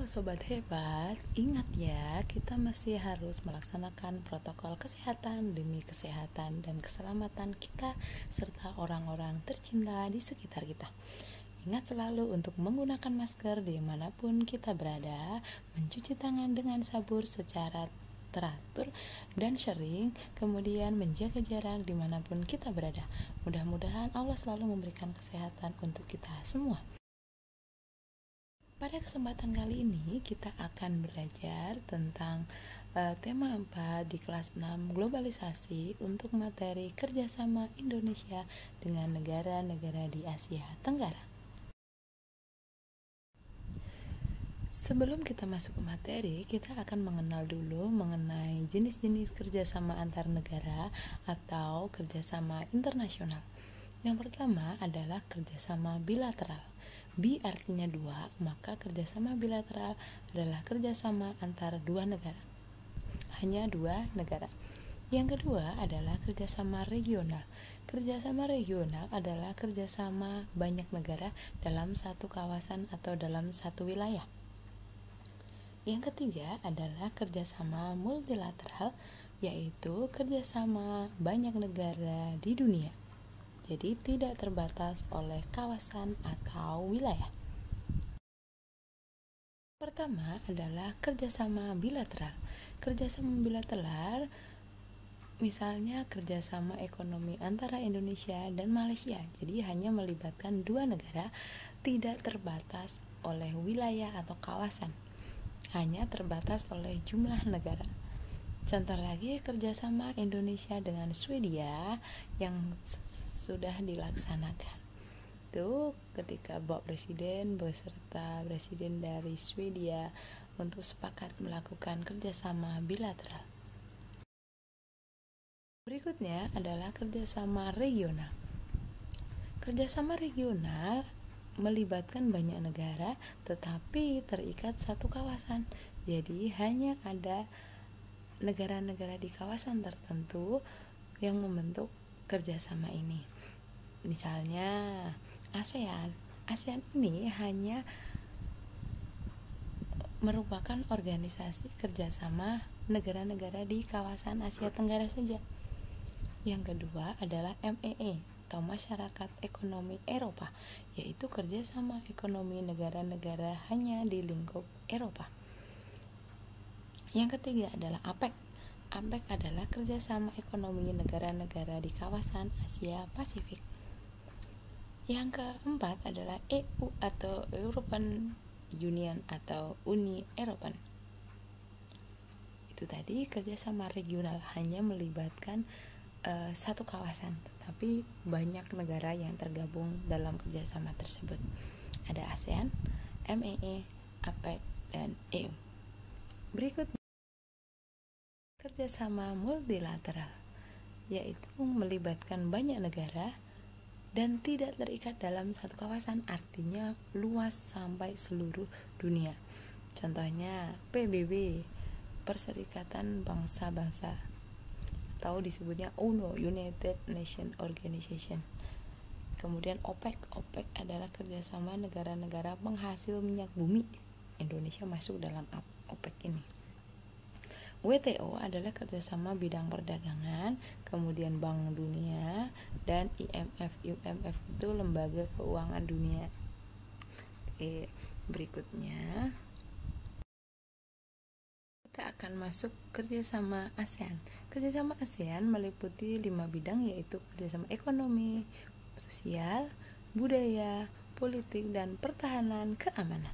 Sobat Hebat, ingat ya, kita masih harus melaksanakan protokol kesehatan demi kesehatan dan keselamatan kita serta orang-orang tercinta di sekitar kita. Ingat selalu untuk menggunakan masker dimanapun kita berada, mencuci tangan dengan sabun secara teratur dan sering, kemudian menjaga jarak dimanapun kita berada. Mudah-mudahan Allah selalu memberikan kesehatan untuk kita semua. Pada kesempatan kali ini kita akan belajar tentang tema 4 di kelas 6 globalisasi untuk materi kerjasama Indonesia dengan negara-negara di Asia Tenggara. Sebelum kita masuk ke materi, kita akan mengenal dulu mengenai jenis-jenis kerjasama antar negara atau kerjasama internasional. Yang pertama adalah kerjasama bilateral. Bi artinya dua, maka kerjasama bilateral adalah kerjasama antara dua negara. Hanya dua negara. Yang kedua adalah kerjasama regional. Kerjasama regional adalah kerjasama banyak negara dalam satu kawasan atau dalam satu wilayah. Yang ketiga adalah kerjasama multilateral, yaitu kerjasama banyak negara di dunia. Jadi tidak terbatas oleh kawasan atau wilayah. Pertama adalah kerjasama bilateral. Kerjasama bilateral misalnya kerjasama ekonomi antara Indonesia dan Malaysia. Jadi hanya melibatkan dua negara, tidak terbatas oleh wilayah atau kawasan. Hanya terbatas oleh jumlah negara. Contoh lagi kerjasama Indonesia dengan Swedia yang sudah dilaksanakan. Itu ketika Bapak Presiden beserta Presiden dari Swedia untuk sepakat melakukan kerjasama bilateral. Berikutnya adalah kerjasama regional. Kerjasama regional melibatkan banyak negara tetapi terikat satu kawasan. Jadi hanya ada negara-negara di kawasan tertentu yang membentuk kerjasama ini. Misalnya ASEAN. ASEAN ini hanya merupakan organisasi kerjasama negara-negara di kawasan Asia Tenggara saja. Yang kedua adalah MEE atau Masyarakat Ekonomi Eropa, yaitu kerjasama ekonomi negara-negara hanya di lingkup Eropa. Yang ketiga adalah APEC. APEC adalah kerjasama ekonomi negara-negara di kawasan Asia Pasifik. Yang keempat adalah EU atau European Union atau Uni Eropa. Itu tadi kerjasama regional hanya melibatkan satu kawasan, tapi banyak negara yang tergabung dalam kerjasama tersebut. Ada ASEAN, MEE, APEC, dan EU. Berikutnya kerjasama multilateral, yaitu melibatkan banyak negara dan tidak terikat dalam satu kawasan, artinya luas sampai seluruh dunia. Contohnya PBB, Perserikatan Bangsa-Bangsa, atau disebutnya UNO, United Nations Organization. Kemudian OPEC. OPEC adalah kerjasama negara-negara penghasil minyak bumi. Indonesia masuk dalam OPEC ini. WTO adalah kerjasama bidang perdagangan, kemudian Bank Dunia, dan IMF. IMF itu Lembaga Keuangan Dunia. Oke, berikutnya kita akan masuk kerjasama ASEAN. Kerjasama ASEAN meliputi 5 bidang, yaitu kerjasama ekonomi, sosial, budaya, politik, dan pertahanan keamanan.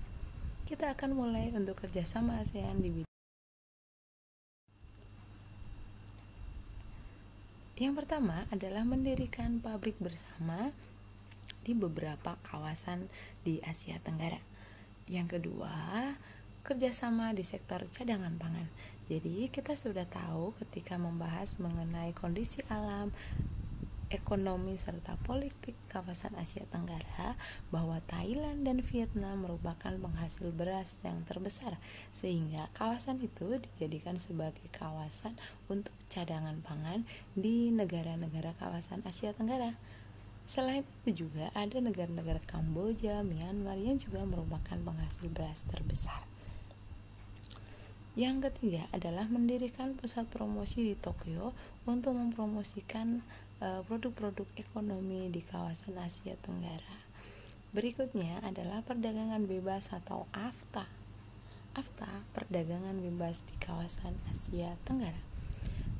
Kita akan mulai untuk kerjasama ASEAN di bidang. Yang pertama adalah mendirikan pabrik bersama di beberapa kawasan di Asia Tenggara. Yang kedua, kerjasama di sektor cadangan pangan. Jadi kita sudah tahu ketika membahas mengenai kondisi alam, ekonomi, serta politik kawasan Asia Tenggara bahwa Thailand dan Vietnam merupakan penghasil beras yang terbesar, sehingga kawasan itu dijadikan sebagai kawasan untuk cadangan pangan di negara-negara kawasan Asia Tenggara. Selain itu juga ada negara-negara Kamboja, Myanmar yang juga merupakan penghasil beras terbesar. Yang ketiga adalah mendirikan pusat promosi di Tokyo untuk mempromosikan produk-produk ekonomi di kawasan Asia Tenggara. Berikutnya adalah perdagangan bebas atau AFTA. AFTA, perdagangan bebas di kawasan Asia Tenggara.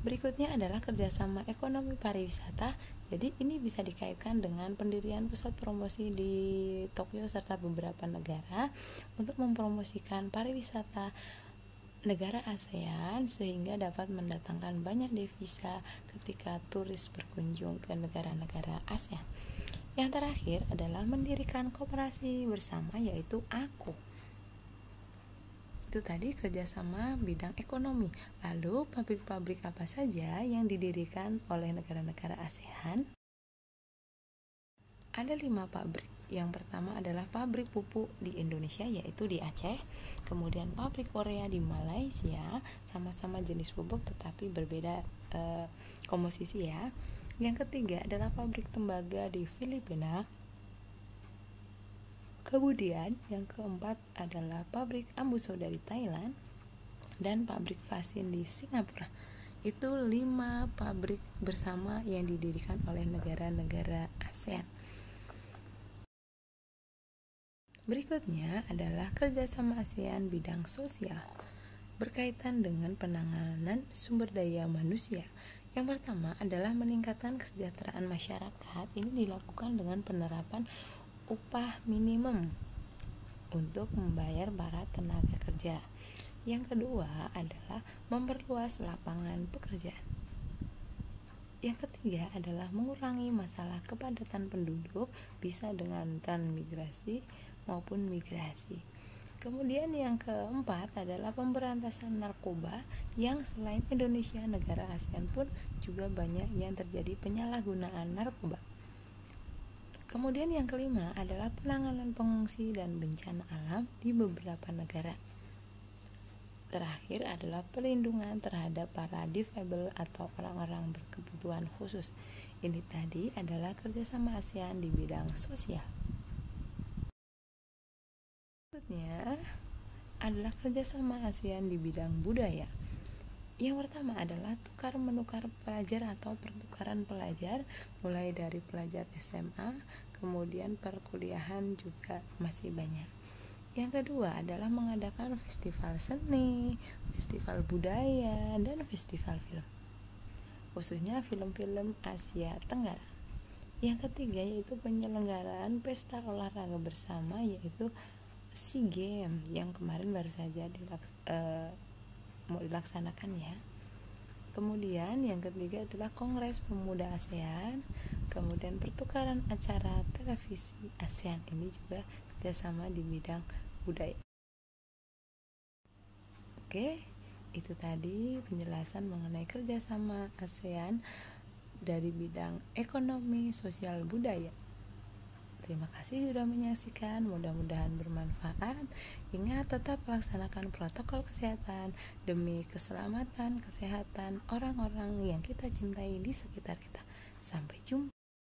Berikutnya adalah kerjasama ekonomi pariwisata. Jadi ini bisa dikaitkan dengan pendirian pusat promosi di Tokyo serta beberapa negara untuk mempromosikan pariwisata negara ASEAN sehingga dapat mendatangkan banyak devisa ketika turis berkunjung ke negara-negara ASEAN. Yang terakhir adalah mendirikan koperasi bersama, yaitu AKO. Itu tadi kerjasama bidang ekonomi. Lalu pabrik-pabrik apa saja yang didirikan oleh negara-negara ASEAN? Ada 5 pabrik. Yang pertama adalah pabrik pupuk di Indonesia, yaitu di Aceh. Kemudian pabrik Korea di Malaysia, sama-sama jenis pupuk tetapi berbeda komposisi ya. Yang ketiga adalah pabrik tembaga di Filipina. Kemudian yang keempat adalah pabrik ambu soda di Thailand dan pabrik vaksin di Singapura. Itu 5 pabrik bersama yang didirikan oleh negara-negara ASEAN. Berikutnya adalah kerjasama ASEAN bidang sosial berkaitan dengan penanganan sumber daya manusia. Yang pertama adalah meningkatkan kesejahteraan masyarakat. Ini dilakukan dengan penerapan upah minimum untuk membayar para tenaga kerja. Yang kedua adalah memperluas lapangan pekerjaan. Yang ketiga adalah mengurangi masalah kepadatan penduduk, bisa dengan transmigrasi maupun migrasi. Kemudian yang keempat adalah pemberantasan narkoba, yang selain Indonesia, negara ASEAN pun juga banyak yang terjadi penyalahgunaan narkoba. Kemudian yang kelima adalah penanganan pengungsi dan bencana alam di beberapa negara. Terakhir adalah perlindungan terhadap para difabel atau orang-orang berkebutuhan khusus. Ini tadi adalah kerjasama ASEAN di bidang sosial. Berikutnya adalah kerjasama ASEAN di bidang budaya. Yang pertama adalah tukar-menukar pelajar atau pertukaran pelajar, mulai dari pelajar SMA, kemudian perkuliahan juga masih banyak. Yang kedua adalah mengadakan festival seni, festival budaya, dan festival film, khususnya film-film Asia Tenggara. Yang ketiga yaitu penyelenggaraan pesta olahraga bersama, yaitu SEA Games yang kemarin baru saja mau dilaksanakan ya. Kemudian yang ketiga adalah Kongres Pemuda ASEAN, kemudian pertukaran acara televisi ASEAN, ini juga kerjasama di bidang budaya. Oke, itu tadi penjelasan mengenai kerjasama ASEAN dari bidang ekonomi, sosial, budaya. Terima kasih sudah menyaksikan, mudah-mudahan bermanfaat. Ingat, tetap laksanakan protokol kesehatan demi keselamatan, kesehatan orang-orang yang kita cintai di sekitar kita. Sampai jumpa.